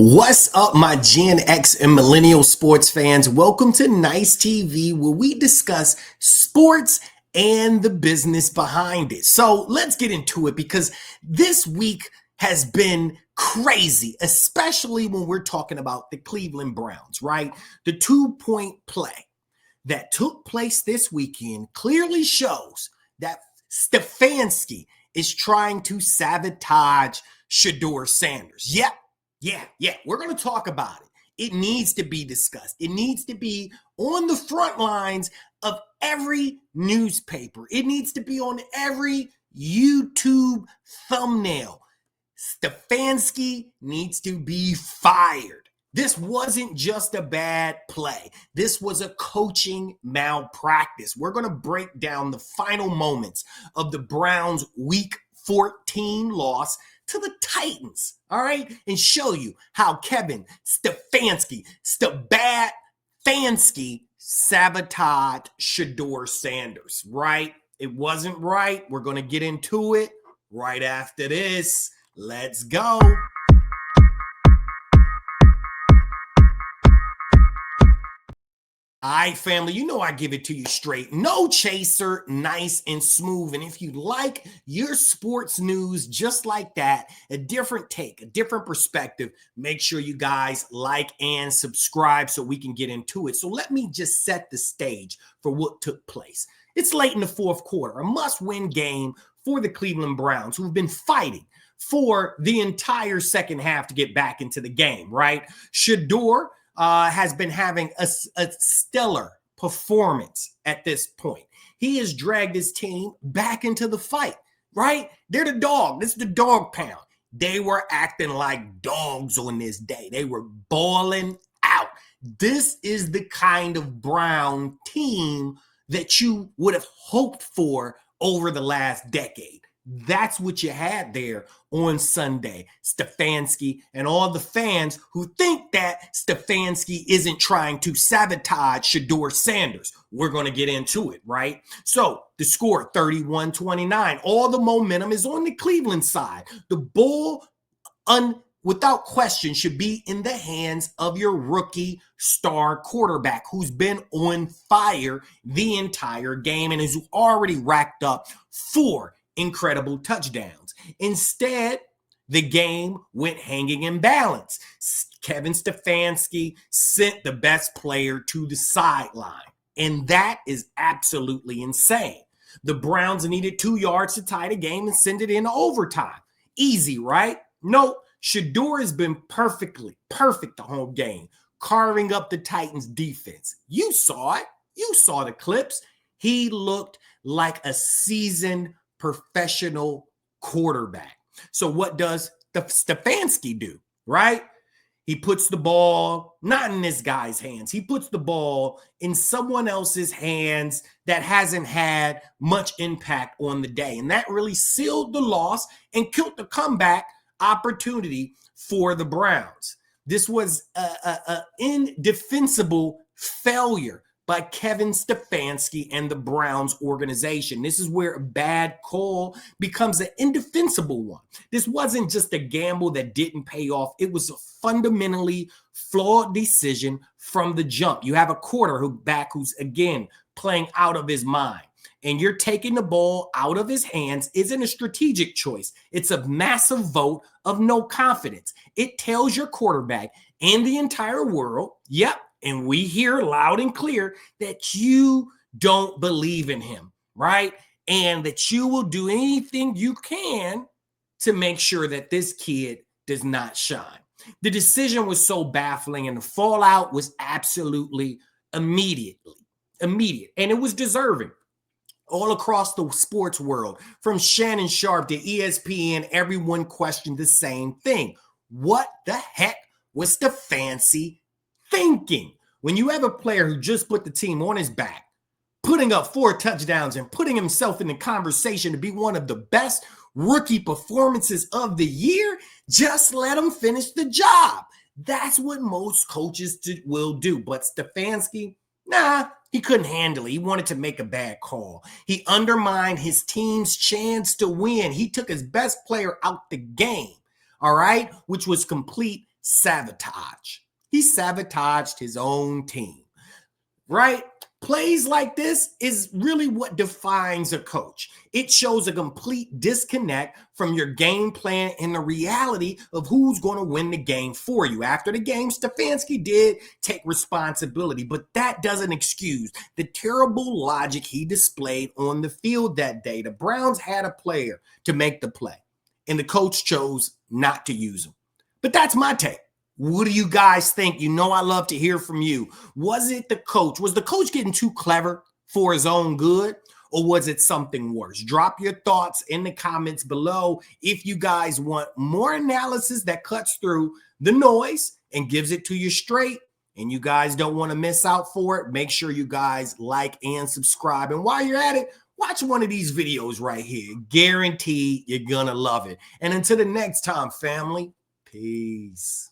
What's up, my Gen X and Millennial sports fans? Welcome to Nice TV, where we discuss sports and the business behind it. So let's get into it because this week has been crazy, especially when we're talking about the Cleveland Browns, right? The 2-point play that took place this weekend clearly shows that Stefanski is trying to sabotage Shedeur Sanders. Yep. Yeah. We're going to talk about it. It needs to be discussed. It needs to be on the front lines of every newspaper. It needs to be on every YouTube thumbnail. Stefanski needs to be fired. This wasn't just a bad play. This was a coaching malpractice. We're going to break down the final moments of the Browns' Week 14 loss to the Titans, all right, and show you how Kevin Stefanski sabotaged Shedeur Sanders, right? It wasn't right. We're going to get into it right after this. Let's go. All right, family, you know I give it to you straight. No chaser, nice and smooth. And if you like your sports news just like that, a different take, a different perspective, make sure you guys like and subscribe so we can get into it. So let me just set the stage for what took place. It's late in the fourth quarter, a must-win game for the Cleveland Browns, who've been fighting for the entire second half to get back into the game, right? Shedeur has been having a stellar performance at this point. He has dragged his team back into the fight, right? They're the dog. This is the dog pound. They were acting like dogs on this day. They were balling out. This is the kind of Brown team that you would have hoped for over the last decade. That's what you had there on Sunday. Stefanski and all the fans who think that Stefanski isn't trying to sabotage Shedeur Sanders. We're going to get into it, right? So the score, 31-29. All the momentum is on the Cleveland side. The ball, without question, should be in the hands of your rookie star quarterback who's been on fire the entire game and has already racked up 4 incredible touchdowns. Instead, the game went hanging in balance. Kevin Stefanski sent the best player to the sideline, and that is absolutely insane. The Browns needed 2 yards to tie the game and send it into overtime. Easy, right? Nope. Shedeur has been perfect the whole game, carving up the Titans' defense. You saw it. You saw the clips. He looked like a seasoned professional quarterback. So what does the Stefanski do, right? He puts the ball not in this guy's hands. He puts the ball in someone else's hands that hasn't had much impact on the day. And that really sealed the loss and killed the comeback opportunity for the Browns. This was an indefensible failure by Kevin Stefanski and the Browns organization. This is where a bad call becomes an indefensible one. This wasn't just a gamble that didn't pay off. It was a fundamentally flawed decision from the jump. You have a quarterback who's, again, playing out of his mind. And you're taking the ball out of his hands isn't a strategic choice. It's a massive vote of no confidence. It tells your quarterback and the entire world, yep, and we hear loud and clear that you don't believe in him, right? And that you will do anything you can to make sure that this kid does not shine. The decision was so baffling and the fallout was absolutely immediate. And it was deserving. All across the sports world, from Shannon Sharp to ESPN, everyone questioned the same thing. What the heck was Stefanski thinking? When you have a player who just put the team on his back, putting up 4 touchdowns and putting himself in the conversation to be one of the best rookie performances of the year, just let him finish the job. That's what most coaches will do. But Stefanski, he couldn't handle it. He wanted to make a bad call. He undermined his team's chance to win. He took his best player out the game, all right, which was complete Sabotage. He sabotaged his own team, right? Plays like this is really what defines a coach. It shows a complete disconnect from your game plan and the reality of who's going to win the game for you. After the game, Stefanski did take responsibility, but that doesn't excuse the terrible logic he displayed on the field that day. The Browns had a player to make the play, and the coach chose not to use him. But that's my take. What do you guys think? You know I love to hear from you. Was it the coach? Was the coach getting too clever for his own good? Or was it something worse? Drop your thoughts in the comments below. If you guys want more analysis that cuts through the noise and gives it to you straight, and you guys don't want to miss out for it, make sure you guys like and subscribe. And while you're at it, watch one of these videos right here. Guaranteed you're going to love it. And until the next time, family, peace.